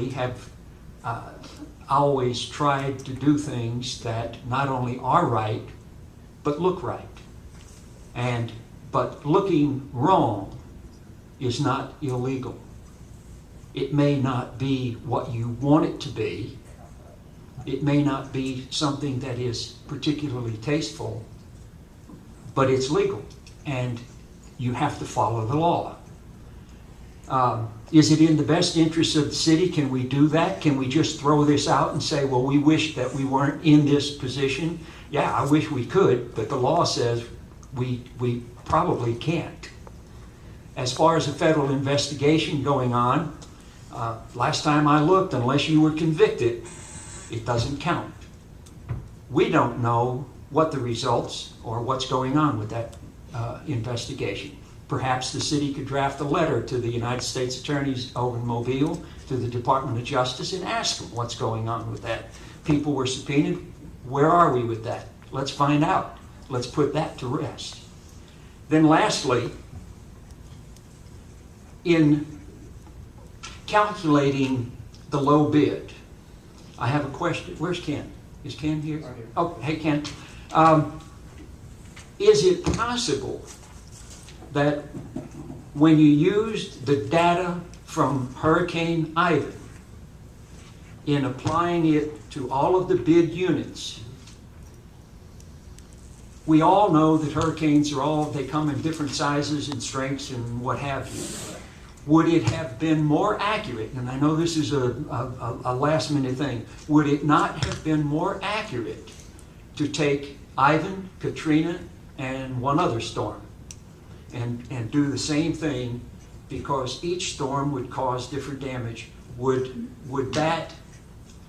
personally have always tried to do things that not only are right, but look right. But looking wrong is not illegal. It may not be what you want it to be. It may not be something that is particularly tasteful, but it's legal, and you have to follow the law. Is it in the best interest of the city? Can we do that? Can we just throw this out and say, well, we wish that we weren't in this position? Yeah, I wish we could, but the law says we probably can't. As far as a federal investigation going on, last time I looked, unless you were convicted, it doesn't count. We don't know what the results or what's going on with that investigation. Perhaps the city could draft a letter to the United States attorneys over in Mobile, to the Department of Justice, and ask them what's going on with that. People were subpoenaed. Where are we with that? Let's find out. Let's put that to rest. Then lastly, in calculating the low bid, I have a question. Where's Ken? Is Ken here? Right here. Oh, hey Ken. Is it possible that when you used the data from Hurricane Ivan in applying it to all of the bid units, we all know that hurricanes they come in different sizes and strengths and what have you. Would it have been more accurate, and I know this is a last minute thing, would it not have been more accurate to take Ivan, Katrina, and one other storm and do the same thing, because each storm would cause different damage? Would that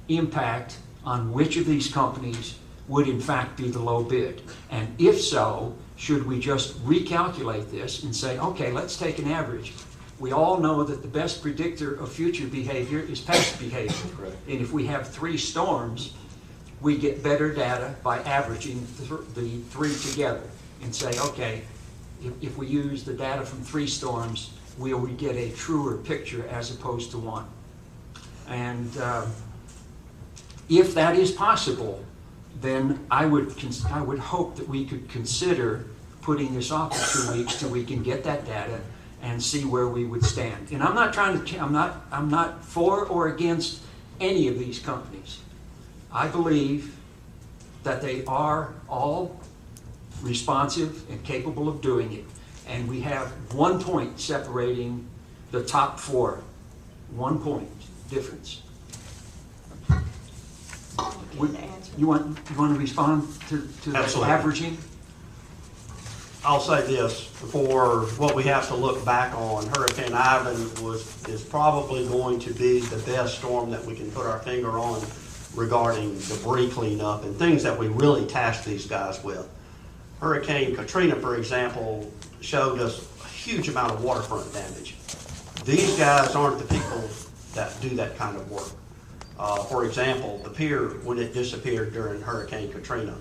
impact on which of these companies would in fact be the low bid? And if so, should we just recalculate this and say, okay, let's take an average? We all know that the best predictor of future behavior is past behavior. Right. And if we have 3 storms, we get better data by averaging the 3 together and say, okay, if we use the data from 3 storms, will we get a truer picture as opposed to 1? And if that is possible, then I would hope that we could consider putting this off for 2 weeks till we can get that data and see where we would stand. And I'm not trying to, I'm not for or against any of these companies. I believe that they are all responsive and capable of doing it. And we have 1 point separating the top 4. 1 point difference. You want to respond to the Absolutely. averaging? I'll say this, for what we have to look back on, Hurricane Ivan is probably going to be the best storm that we can put our finger on regarding debris cleanup and things that we really tasked these guys with. Hurricane Katrina, for example, showed us a huge amount of waterfront damage. These guys aren't the people that do that kind of work. For example, the pier, when it disappeared during Hurricane Katrina,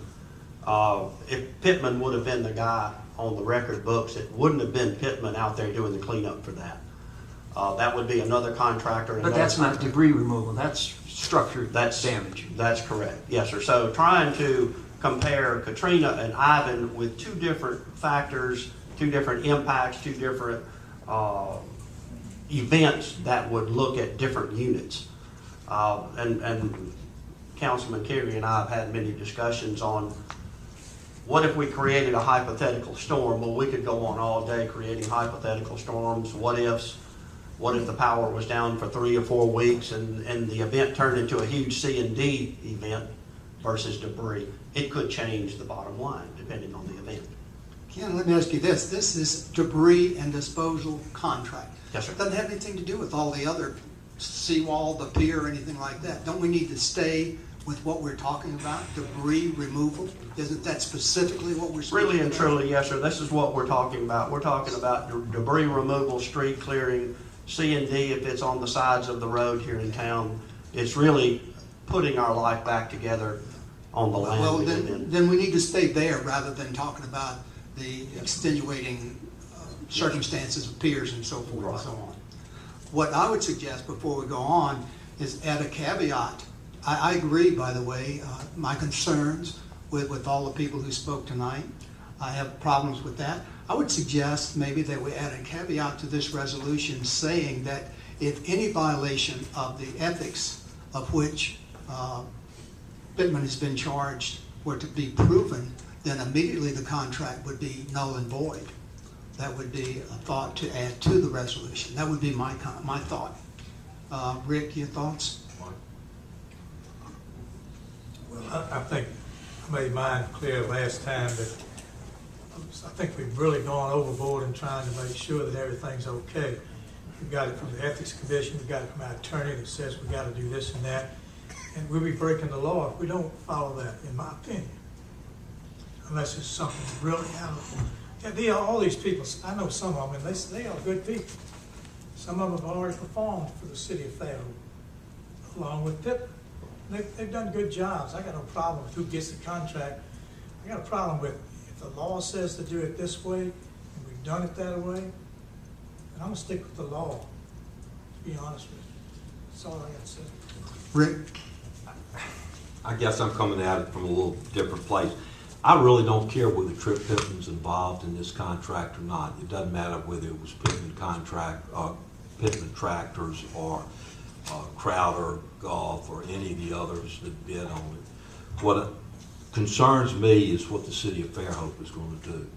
if Pittman would have been the guy on the record books, it wouldn't have been Pittman out there doing the cleanup for that. That would be another contractor. But that's not debris removal, that's structured damage. That's correct, yes sir. So trying to compare Katrina and Ivan with 2 different factors, 2 different impacts, 2 different events that would look at different units. And Councilman Carey and I have had many discussions on what if we created a hypothetical storm. Well, we could go on all day creating hypothetical storms, what ifs. What if the power was down for 3 or 4 weeks and the event turned into a huge C&D event versus debris? It could change the bottom line depending on the event. Ken, let me ask you this. This is debris and disposal contract. Yes, sir. It doesn't have anything to do with all the other seawall, the pier, anything like that. Don't we need to stay with what we're talking about, debris removal? Isn't that specifically what we're speaking about? Really and truly, yes, sir. This is what we're talking about. We're talking about debris removal, street clearing, C&D if it's on the sides of the road here in town. It's really putting our life back together on the land. Well, we live in. then we need to stay there rather than talking about the extenuating circumstances of piers and so forth and so on. What I would suggest before we go on is add a caveat. I agree, by the way, my concerns with all the people who spoke tonight. I have problems with that. I would suggest maybe that we add a caveat to this resolution saying that if any violation of the ethics of which Pittman has been charged were to be proven, then immediately the contract would be null and void. That would be a thought to add to the resolution. That would be my thought. Rick, your thoughts? Well, I think I made mine clear last time that I think we've really gone overboard in trying to make sure that everything's okay. We've got it from the Ethics Commission, we've got it from our attorney that says we've got to do this and that, and we'll be breaking the law if we don't follow that, in my opinion. Unless it's something really out of all these people, I know some of them, and they are good people. Some of them have already performed for the city of Fairhope, along with Pittman. They've done good jobs. I got no problem with who gets the contract. I got a problem with if the law says to do it this way, and we've done it that way, and I'm gonna stick with the law, to be honest with you. That's all I got to say. Rick? I guess I'm coming at it from a little different place. I really don't care whether Trip Pittman's involved in this contract or not. It doesn't matter whether it was Pittman Pittman Tractors or Crowder Golf or any of the others that bid on it. What concerns me is what the city of Fairhope is going to do.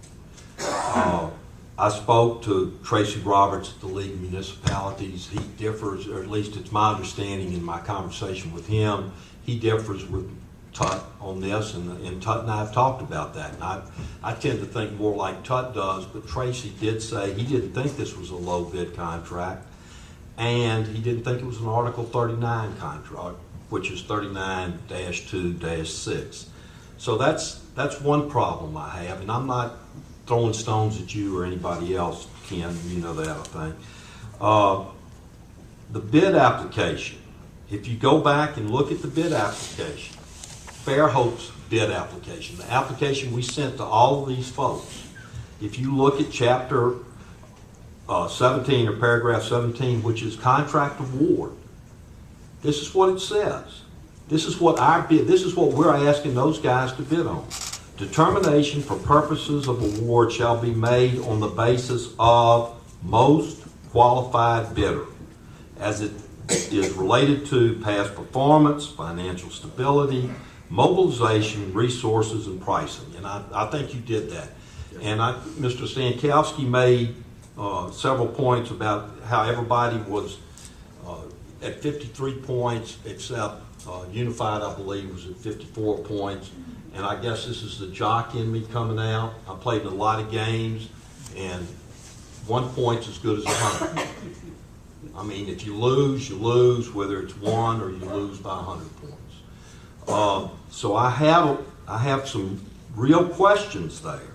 I spoke to Tracy Roberts at the League of Municipalities. He differs, or at least it's my understanding in my conversation with him, he differs with Tut on this, and Tut and I have talked about that. And I tend to think more like Tut does, but Tracy did say he didn't think this was a low bid contract, and he didn't think it was an Article 39 contract, which is 39-2-6. So that's one problem I have, and I'm not throwing stones at you or anybody else, Ken, you know that, I think. The bid application, if you go back and look at the bid application, Fairhope's bid application, the application we sent to all of these folks, if you look at chapter 17 or paragraph 17, which is contract award, this is what it says. This is what our bid, this is what we're asking those guys to bid on. Determination for purposes of award shall be made on the basis of most qualified bidder, as it is related to past performance, financial stability, mobilization, resources, and pricing. And I think you did that. And Mr. Stankowski made several points about how everybody was at 53 points, except Unified, I believe, was at 54 points. And I guess this is the jock in me coming out. I played in a lot of games, and 1 point's as good as 100. I mean, if you lose, whether it's 1 or you lose by 100 points. So I have some real questions there.